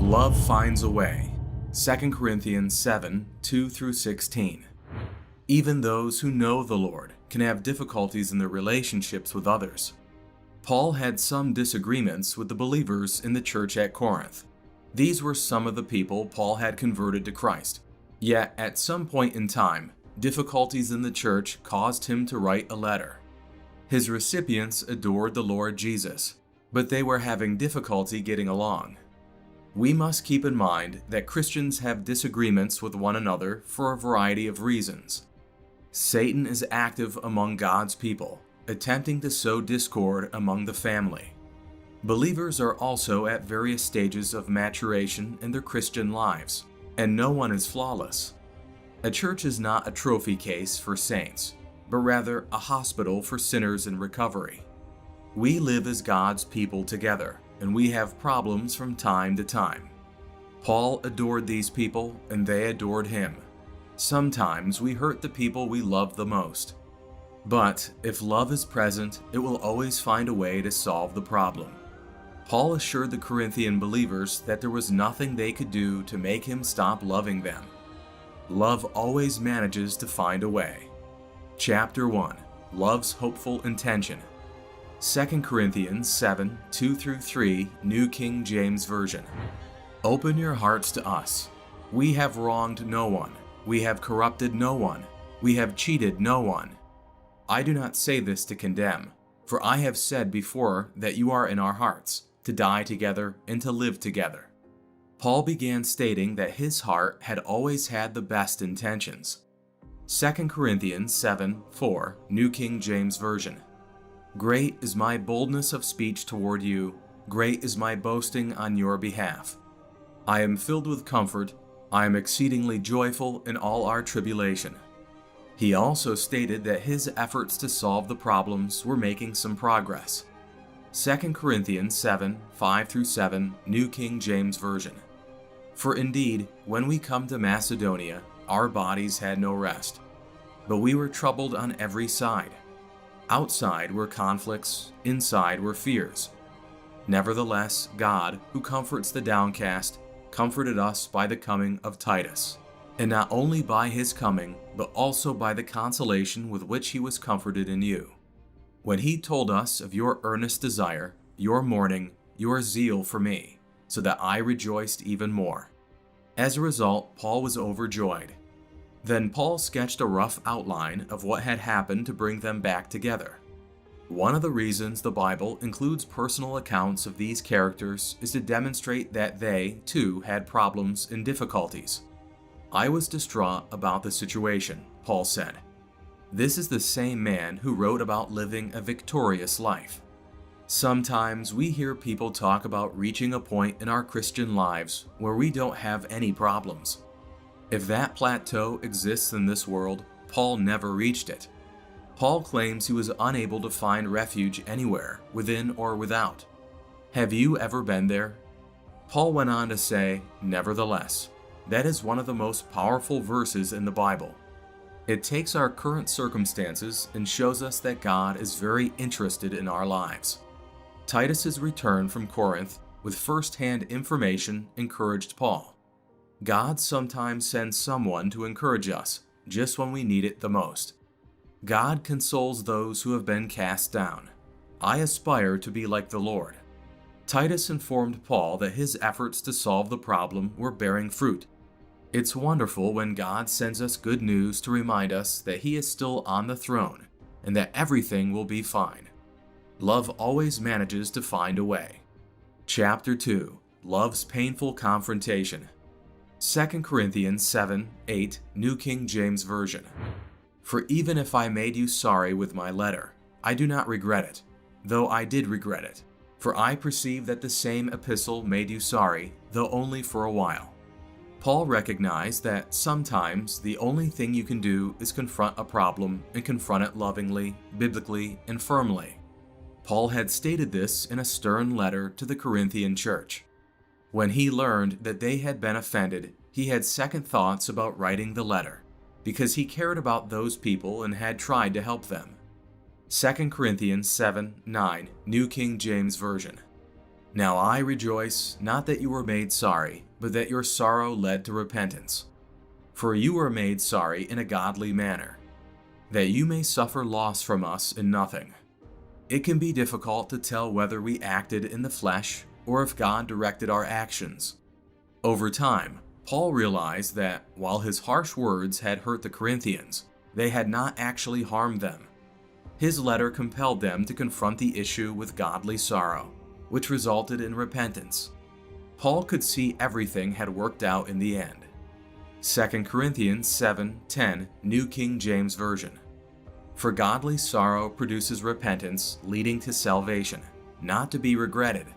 Love finds a way. 2 Corinthians 7, 2-16. Even those who know the Lord can have difficulties in their relationships with others. Paul had some disagreements with the believers in the church at Corinth. These were some of the people Paul had converted to Christ. Yet, at some point in time, difficulties in the church caused him to write a letter. His recipients adored the Lord Jesus, but they were having difficulty getting along. We must keep in mind that Christians have disagreements with one another for a variety of reasons. Satan is active among God's people, attempting to sow discord among the family. Believers are also at various stages of maturation in their Christian lives, and no one is flawless. A church is not a trophy case for saints, but rather a hospital for sinners in recovery. We live as God's people together, and we have problems from time to time. Paul adored these people, and they adored him. Sometimes we hurt the people we love the most. But if love is present, it will always find a way to solve the problem. Paul assured the Corinthian believers that there was nothing they could do to make him stop loving them. Love always manages to find a way. Chapter 1. Love's Hopeful Intention. 2 Corinthians 7, 2-3, New King James Version. Open your hearts to us. We have wronged no one. We have corrupted no one. We have cheated no one. I do not say this to condemn, for I have said before that you are in our hearts, to die together and to live together. Paul began stating that his heart had always had the best intentions. 2 Corinthians 7, 4, New King James Version. Great is my boldness of speech toward you, great is my boasting on your behalf. I am filled with comfort, I am exceedingly joyful in all our tribulation. He also stated that his efforts to solve the problems were making some progress. 2 Corinthians 7, 5-7, New King James Version. For indeed, when we come to Macedonia, our bodies had no rest, but we were troubled on every side. Outside were conflicts, inside were fears. Nevertheless, God, who comforts the downcast, comforted us by the coming of Titus, and not only by his coming, but also by the consolation with which he was comforted in you. When he told us of your earnest desire, your mourning, your zeal for me, so that I rejoiced even more. As a result, Paul was overjoyed. Then Paul sketched a rough outline of what had happened to bring them back together. One of the reasons the Bible includes personal accounts of these characters is to demonstrate that they, too, had problems and difficulties. I was distraught about the situation, Paul said. This is the same man who wrote about living a victorious life. Sometimes we hear people talk about reaching a point in our Christian lives where we don't have any problems. If that plateau exists in this world, Paul never reached it. Paul claims he was unable to find refuge anywhere, within or without. Have you ever been there? Paul went on to say, nevertheless, that is one of the most powerful verses in the Bible. It takes our current circumstances and shows us that God is very interested in our lives. Titus's return from Corinth with first-hand information encouraged Paul. God sometimes sends someone to encourage us, just when we need it the most. God consoles those who have been cast down. I aspire to be like the Lord. Titus informed Paul that his efforts to solve the problem were bearing fruit. It's wonderful when God sends us good news to remind us that He is still on the throne and that everything will be fine. Love always manages to find a way. Chapter 2. Love's Painful Confrontation. 2 Corinthians 7, 8, New King James Version. For even if I made you sorry with my letter, I do not regret it, though I did regret it. For I perceive that the same epistle made you sorry, though only for a while. Paul recognized that sometimes the only thing you can do is confront a problem and confront it lovingly, biblically, and firmly. Paul had stated this in a stern letter to the Corinthian church. When he learned that they had been offended, he had second thoughts about writing the letter, because he cared about those people and had tried to help them. 2 Corinthians 7, 9, New King James Version. Now I rejoice, not that you were made sorry, but that your sorrow led to repentance. For you were made sorry in a godly manner, that you may suffer loss from us in nothing. It can be difficult to tell whether we acted in the flesh or if God directed our actions. Over time, Paul realized that while his harsh words had hurt the Corinthians, they had not actually harmed them. His letter compelled them to confront the issue with godly sorrow, which resulted in repentance. Paul could see everything had worked out in the end. 2 Corinthians 7:10, New King James Version. For godly sorrow produces repentance, leading to salvation, not to be regretted.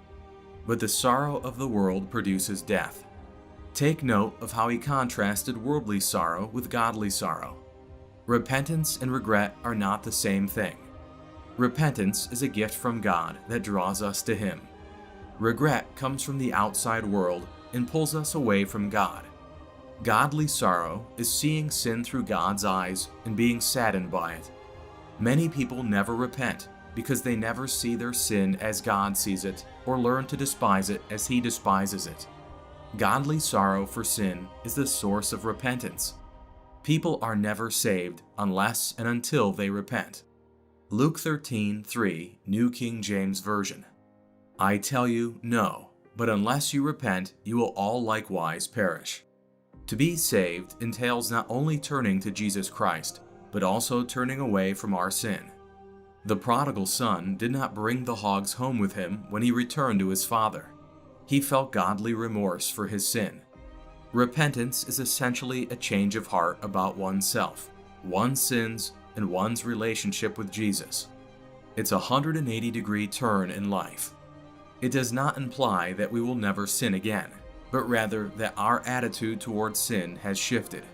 But the sorrow of the world produces death. Take note of how he contrasted worldly sorrow with godly sorrow. Repentance and regret are not the same thing. Repentance is a gift from God that draws us to Him. Regret comes from the outside world and pulls us away from God. Godly sorrow is seeing sin through God's eyes and being saddened by it. Many people never repent because they never see their sin as God sees it or learn to despise it as He despises it. Godly sorrow for sin is the source of repentance. People are never saved unless and until they repent. Luke 13:3, New King James Version. I tell you, no, but unless you repent, you will all likewise perish. To be saved entails not only turning to Jesus Christ, but also turning away from our sin. The prodigal son did not bring the hogs home with him when he returned to his father. He felt godly remorse for his sin. Repentance is essentially a change of heart about oneself, one's sins, and one's relationship with Jesus. It's a 180-degree turn in life. It does not imply that we will never sin again, but rather that our attitude towards sin has shifted.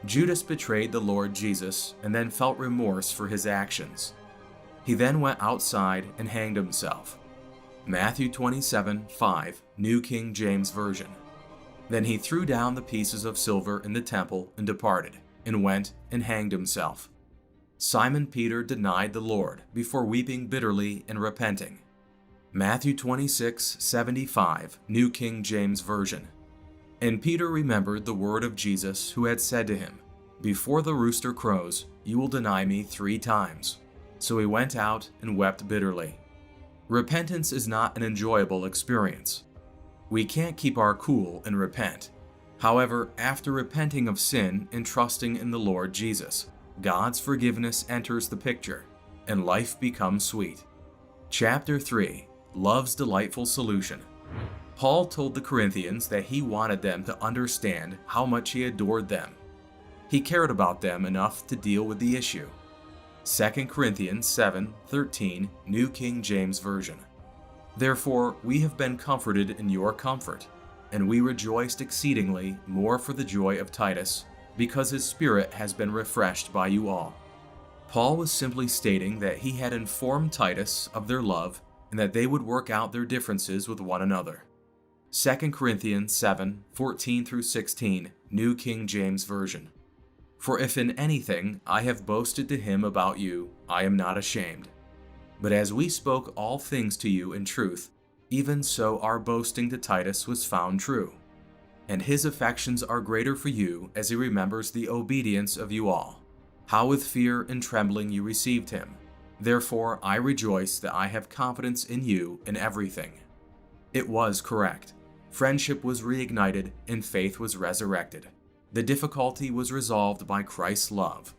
Judas betrayed the Lord Jesus and then felt remorse for his actions. He then went outside and hanged himself. Matthew 27:5, New King James Version. Then he threw down the pieces of silver in the temple and departed, and went and hanged himself. Simon Peter denied the Lord before weeping bitterly and repenting. Matthew 26:75, New King James Version. And Peter remembered the word of Jesus, who had said to him, Before the rooster crows, you will deny me 3 times. So he went out and wept bitterly. Repentance is not an enjoyable experience. We can't keep our cool and repent. However, after repenting of sin and trusting in the Lord Jesus, God's forgiveness enters the picture, and life becomes sweet. Chapter 3. Love's Delightful Solution. Paul told the Corinthians that he wanted them to understand how much he adored them. He cared about them enough to deal with the issue. 2 Corinthians 7:13, New King James Version. Therefore we have been comforted in your comfort, and we rejoiced exceedingly more for the joy of Titus, because his spirit has been refreshed by you all. Paul was simply stating that he had informed Titus of their love and that they would work out their differences with one another. 2 Corinthians 7:14-16, New King James Version. For if in anything I have boasted to him about you, I am not ashamed. But as we spoke all things to you in truth, even so our boasting to Titus was found true. And his affections are greater for you as he remembers the obedience of you all, how with fear and trembling you received him. Therefore I rejoice that I have confidence in you in everything. It was correct. Friendship was reignited and faith was resurrected. The difficulty was resolved by Christ's love.